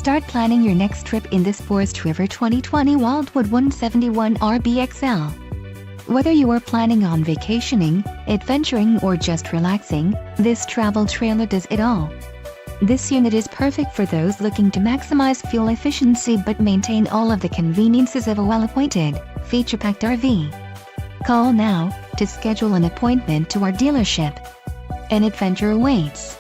Start planning your next trip in this Forest River 2020 Wildwood 171RBXL. Whether you are planning on vacationing, adventuring or just relaxing, this travel trailer does it all. This unit is perfect for those looking to maximize fuel efficiency but maintain all of the conveniences of a well-appointed, feature-packed RV. Call now to schedule an appointment to our dealership. An adventure awaits.